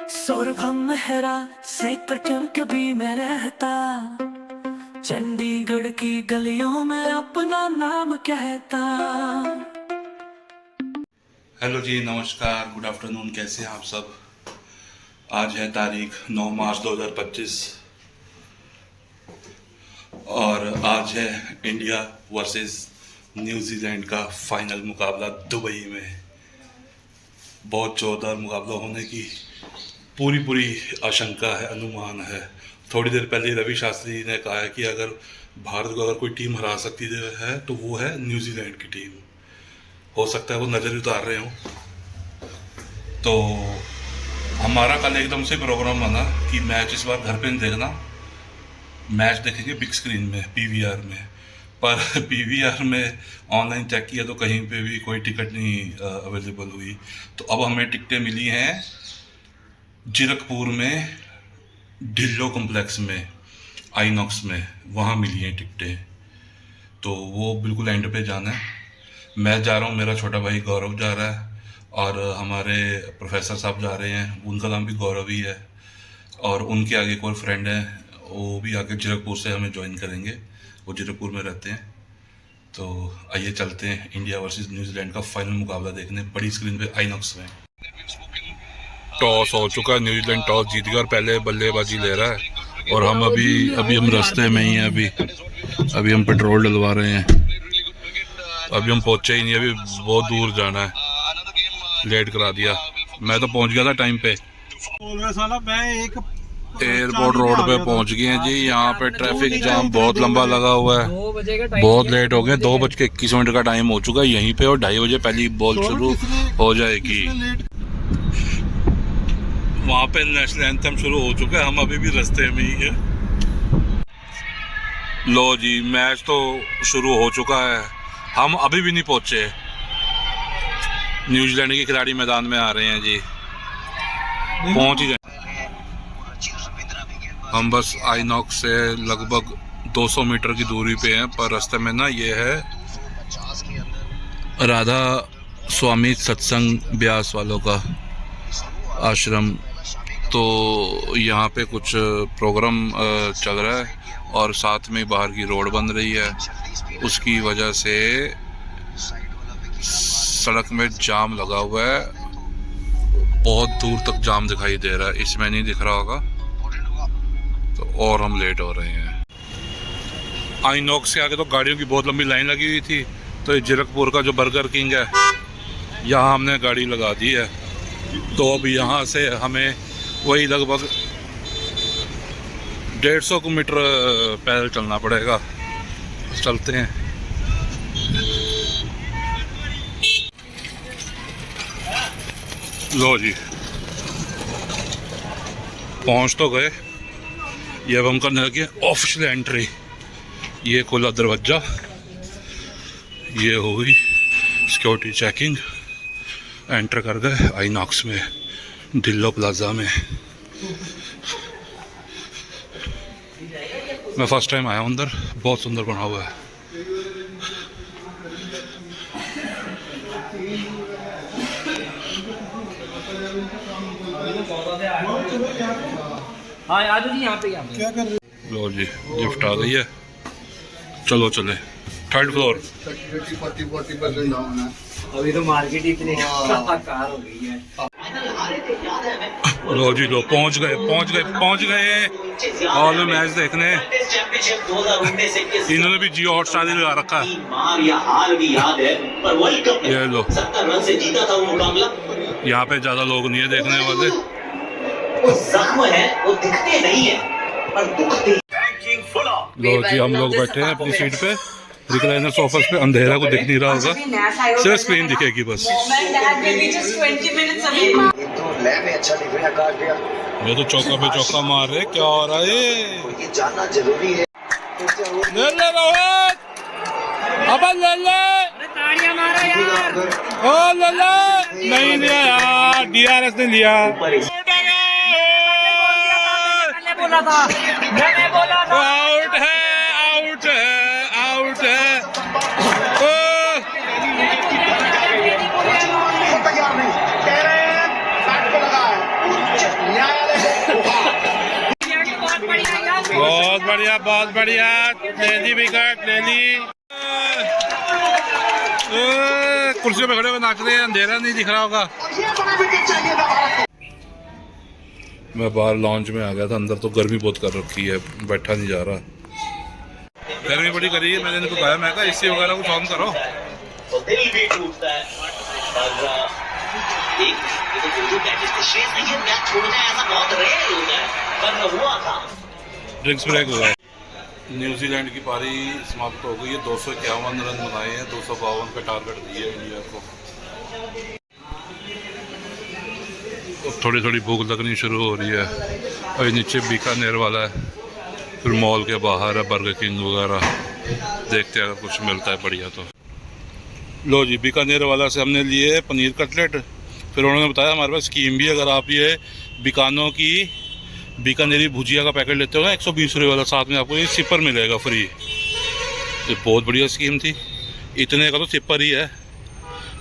सौरभम मेहरा से क्यों कभी मैं रहता, चंडीगढ़ की गलियों में अपना नाम कहता। हेलो जी, नमस्कार, गुड आफ्टरनून। कैसे हैं आप सब। आज है तारीख 9 मार्च 2025 और आज है इंडिया वर्सेस न्यूजीलैंड का फाइनल मुकाबला दुबई में। बहुत जोरदार मुकाबला होने की पूरी आशंका है, अनुमान है। थोड़ी देर पहले रवि शास्त्री ने कहा है कि अगर भारत को अगर कोई टीम हरा सकती है तो वो है न्यूजीलैंड की टीम। हो सकता है वो नज़र उतार रहे हों। तो हमारा कल एकदम से प्रोग्राम बना कि मैच इस बार घर पे नहीं देखना, मैच देखेंगे बिग स्क्रीन में, पीवीआर में। पर पीवीआर में ऑनलाइन चेक किया तो कहीं पे भी कोई टिकट नहीं अवेलेबल हुई। तो अब हमें टिकटें मिली हैं जीरकपुर में, ढिल्लो कॉम्प्लेक्स में, आइनॉक्स में, वहाँ मिली हैं टिकटें। तो वो बिल्कुल एंड पे जाना है। मैं जा रहा हूँ, मेरा छोटा भाई गौरव जा रहा है और हमारे प्रोफेसर साहब जा रहे हैं, उनका नाम भी गौरव ही है। और उनके आगे एक और फ्रेंड है, वो भी आगे जीरकपुर से हमें ज्वाइन करेंगे, वो जीरकपुर में रहते हैं। तो आइए चलते हैं इंडिया वर्सेस न्यूजीलैंड का फाइनल मुकाबला देखने बड़ी स्क्रीन पे, आइनॉक्स में। टॉस हो चुका है, न्यूजीलैंड टॉस जीत गया और पहले बल्लेबाजी ले रहा है। और हम अभी हम रास्ते में ही हैं। अभी हम पेट्रोल डलवा रहे हैं। अभी हम पहुंचे ही नहीं, अभी बहुत दूर जाना है, लेट करा दिया। मैं तो पहुंच गया था टाइम पे, एयरपोर्ट रोड पे पहुंच गए हैं जी। यहाँ पे ट्रैफिक जाम बहुत लंबा लगा हुआ है, बहुत लेट हो गए। 2:21 का टाइम हो चुका है यहीं पे और 2:30 बजे पहली बॉल शुरू हो जाएगी। वहाँ पे नेशनल एंथम शुरू हो चुका है, हम अभी भी रास्ते में ही है। लो जी, मैच तो शुरू हो चुका है, हम अभी भी नहीं पहुंचे। न्यूजीलैंड के खिलाड़ी मैदान में आ रहे हैं जी, पहुंच ही गए। हम बस आइनॉक्स से लगभग 200 मीटर की दूरी पे हैं, पर रास्ते में ना ये है राधा स्वामी सत्संग ब्यास वालों का आश्रम। तो यहाँ पे कुछ प्रोग्राम चल रहा है और साथ में बाहर की रोड बन रही है। उसकी वजह से सड़क में जाम लगा हुआ है, बहुत दूर तक जाम दिखाई दे रहा है, इसमें नहीं दिख रहा होगा। तो और हम लेट हो रहे हैं। आइनॉक्स के आगे तो गाड़ियों की बहुत लंबी लाइन लगी हुई थी। तो ये जीरकपुर का जो बर्गर किंग है, यहाँ हमने गाड़ी लगा दी है। तो अब यहाँ से हमें वही लगभग 150 मीटर पैदल चलना पड़ेगा। चलते हैं। लो जी, पहुँच तो गए। ये अब हम करने लगे ऑफिशियल एंट्री। ये खुला दरवाज़ा, ये हो गई सिक्योरिटी चेकिंग। एंटर कर गए आइनॉक्स में, ढिल्लो प्लाजा में। मैं फर्स्ट टाइम आया हूँ अंदर, बहुत सुंदर बना हुआ है। हाँ आ जाओ जी, यहाँ पे क्या कर रहे हो? लो जी, लिफ्ट आ गई है, चलो चले। 3rd floor. अभी तो मार्केट इतनी कार हो गई है। लो जी, लो पहुंच गए हॉल में मैच देखने। इन्होंने भी जियो हॉटस्टार लगा रखा है। ये लो, यहाँ पे ज्यादा लोग नहीं है देखने वाले। लो जी, हम लोग बैठे हैं अपनी सीट पे, रिक्लाइनर सोफा पे। अंधेरा को दिख नहीं रहा होगा, सिर्फ स्क्रीन दिखेगी बस। ये तो चौका पे चौका मार रहे, क्या हो रहा है? ये जानना जरूरी है। ले ले रोहित, अब ले ले, ताड़ियां मारो यार। ओ ले ले, नहीं लिया यार, डीआरएस ने लिया। बोला था, मैंने बोला था। आउट है, आउट है, आउट है। तैयार नहीं, कह रहे हैं बैट को लगा है। बहुत बढ़िया, ले ली विकेट, ले ली। कुर्सियों पे खड़े हुए नाच रहे हैं, अंधेरा नहीं दिख रहा होगा। मैं बाहर लॉन्च में आ गया था, अंदर तो गर्मी बहुत कर रखी है, बैठा नहीं जा रहा, गर्मी बड़ी करी है। मैंने इनको कहा, मैं कहा एसी वगैरह कुछ ऑन करो। तो दिल भी टूटता है और जो कैचेस थे शेष नहीं है, मैच छोड़ना ऐसा बहुत रेयर होता है, पर हुआ था। ड्रिंक्स ब्रेक हुआ है। न्यूजीलैंड की पारी समाप्त हो गई है। 251 रन बनाए हैं, 252 का टारगेट दिया इंडिया को। तो थोड़ी थोड़ी भूख लगनी शुरू हो रही है। और नीचे बीकानेर वाला है, फिर मॉल के बाहर है बर्गर किंग वगैरह, देखते हैं अगर कुछ मिलता है बढ़िया तो। लो जी, बीकानेर वाला से हमने लिए पनीर कटलेट। फिर उन्होंने बताया हमारे पास स्कीम भी, अगर आप ये बीकानों की बीकानेरी भुजिया का पैकेट लेते हो ना 120 रुपये वाला, साथ में आपको ये सिपर मिलेगा फ्री। ये बहुत बढ़िया स्कीम थी। इतने का तो सिपर ही है।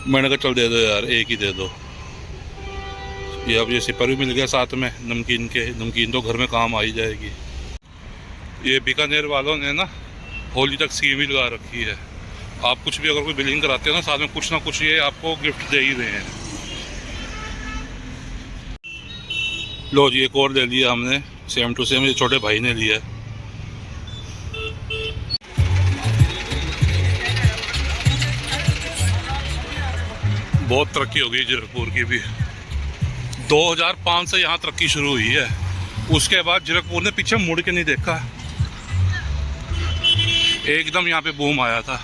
मैंने कहा चल दे दो यार, एक ही दे दो। ये अब ये सिपर भी मिल गया साथ में नमकीन के। नमकीन तो घर में काम आ ही जाएगी। ये बीकानेर वालों ने ना होली तक स्कीम भी लगा रखी है। आप कुछ भी अगर कोई बिलिंग कराते हो ना, साथ में कुछ ना कुछ ये आपको गिफ्ट दे ही रहे हैं। लो जी, एक और ले लिया हमने, सेम टू सेम। ये छोटे भाई ने लिया। बहुत तरक्की हो गई जीरकपुर की भी। 2005 से यहाँ तरक्की शुरू हुई है। उसके बाद जीरकपुर ने पीछे मुड़ के नहीं देखा, एकदम यहाँ पे बूम आया था।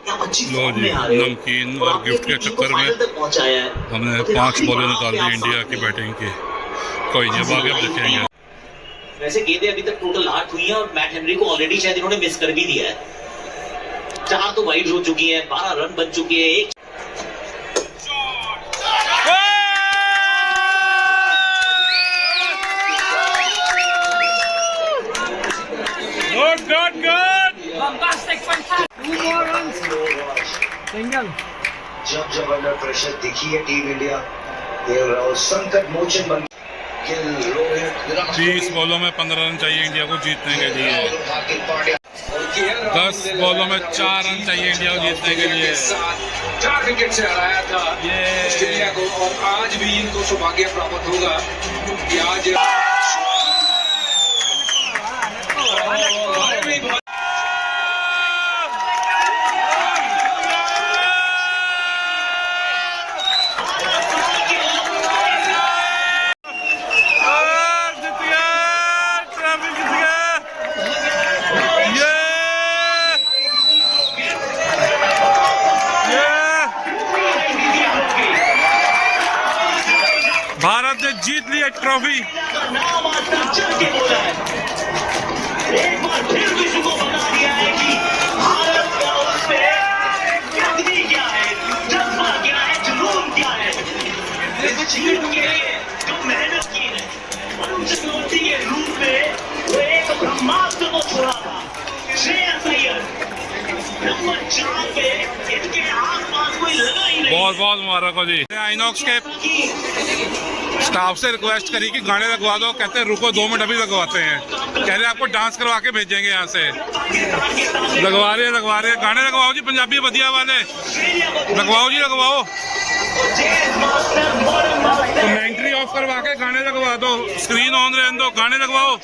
लो जी, नमकीन और गिफ्ट के चक्कर में हमने 5 बॉलें निकाल दी इंडिया की बैटिंग की। कोई नहीं, आगे अब देखेंगे। वैसे गेंदें अभी तक टोटल 8 हुई हैं और मैट हेनरी को ऑलरेडी शायद इन्होंने मिस कर भी दिया है। 4 तो वाइड हो चुकी है, 12 रन बन चुके हैं। एक जब अंडर प्रेशर दिखी है टीम इंडिया, राहुल संकट मोचन बन। 30 बॉलों में 15 रन चाहिए इंडिया को जीतने के लिए। 10 बॉलों में 4 रन चाहिए इंडिया को जीतने के लिए। 4 विकेट से हराया था ऑस्ट्रेलिया को, और आज भी इनको सौभाग्य प्राप्त होगा कि आज भारत ने जीत ली ट्रॉफी। एक बार फिर किसी को बता दिया है कि भारत का उससे शक्ति क्या है, जज्बा क्या है, जुनून क्या है। इस जीत के लिए जो मेहनत की है, वरुण चक्रवर्ती के रूप में वो एक ब्रह्मास्त्र को छोड़ा था। श्रेयस अय्यर नंबर 4 पे, इनके आसपास कोई लगा ही नहीं। बहुत बहुत मुबारक हो जी। आइनॉक्स के स्टाफ से रिक्वेस्ट करी कि गाने लगवा दो, कहते हैं रुको 2 मिनट अभी लगवाते हैं। कह रहे आपको डांस करवा के भेजेंगे यहाँ से। लगवा रहे हैं गाने लगवाओ जी, पंजाबी बढ़िया वाले लगवाओ जी, लगवाओ। कमेंट्री ऑफ करवा के गाने लगवा दो, स्क्रीन ऑन रहने दो, गाने लगवाओ।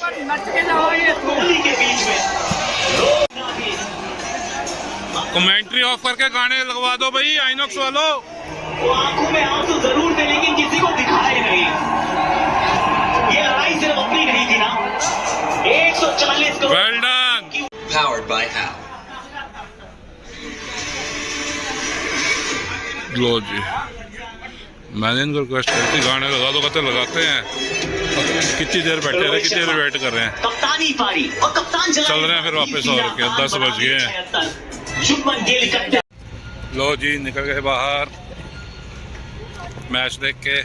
कमेंट्री ऑफ करके गाने लगवा दो भाई आइनॉक्स वालों। वो आंखों में आंसू जरूर थे, लेकिन किसी को दिखाए नहीं। ये लड़ाई सिर्फ अपनी नहीं थी ना। 140 crore. Well done. powered by Hal. लो जी, मैंने इनको रिक्वेस्ट करी थी गाने लगा दो, कहते लगाते हैं। कितनी देर बैठे रहे, कितनी देर वेट कर रहे हैं। कप्तानी पारी और कप्तान चल रहे हैं फिर वापस। और क्या, 10 बज गए हैं। शुभमन गिल का लो जी, निकल गए बाहर मैच देख के।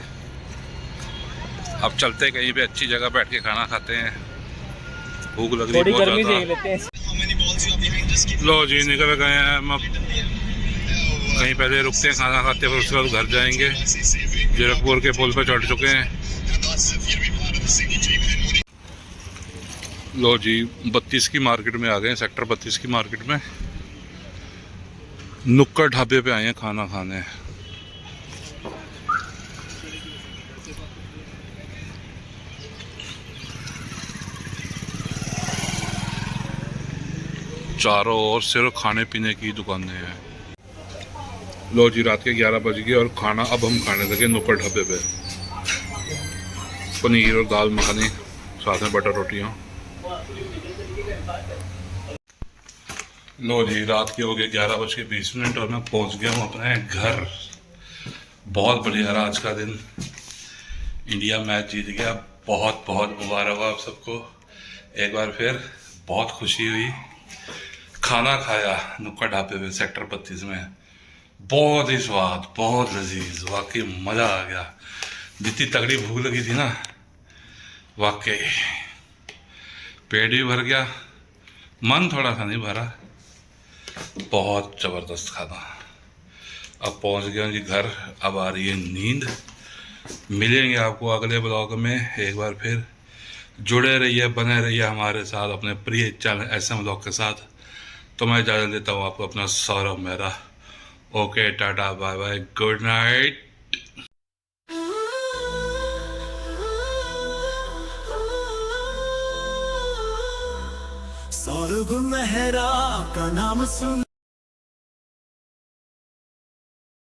अब चलते कहीं पे अच्छी जगह बैठ के खाना खाते हैं, भूख लग रही है बहुत ज़्यादा। लो जी, निकल गए हैं हम। अब कहीं पहले रुकते हैं, खाना खाते हैं, फिर उसके बाद घर जाएंगे। जीरकपुर के पुल पे चढ़ चुके हैं। लो जी 32 की मार्केट में आ गए हैं, सेक्टर 32 की मार्केट में। नुक्कड़ ढाबे पे आए हैं खाना खाने। चारों ओर सिर्फ खाने पीने की दुकानें हैं। लो जी रात के 11 बज गए और खाना अब हम खाने लगे नुक्कड़ ढाबे पे। पनीर और दाल मखनी, साथ में बटर रोटियां। लो जी रात के हो गए 11:20 और मैं पहुंच गया हूँ अपने घर। बहुत बढ़िया रहा आज का दिन। इंडिया मैच जीत गया। बहुत बहुत मुबारक हो आप सबको एक बार फिर। बहुत खुशी हुई। खाना खाया नुक्कड़ ढाबे पे सेक्टर 32 में। बहुत ही स्वाद, बहुत लजीज, वाकई मज़ा आ गया। जितनी तगड़ी भूख लगी थी ना, वाकई पेट भी भर गया, मन थोड़ा सा नहीं भरा। बहुत ज़बरदस्त खाना। अब पहुंच गया जी घर। अब आ रही है नींद। मिलेंगे आपको अगले ब्लॉग में। एक बार फिर जुड़े रहिए, बने रहिए हमारे साथ अपने प्रिय चैनल SM ब्लॉग के साथ। तो मैं इजाज़त देता हूँ आपको, अपना Saurabh Mehra. Okay, tata, bye bye, good night. Saurabh Mehra का नाम सुन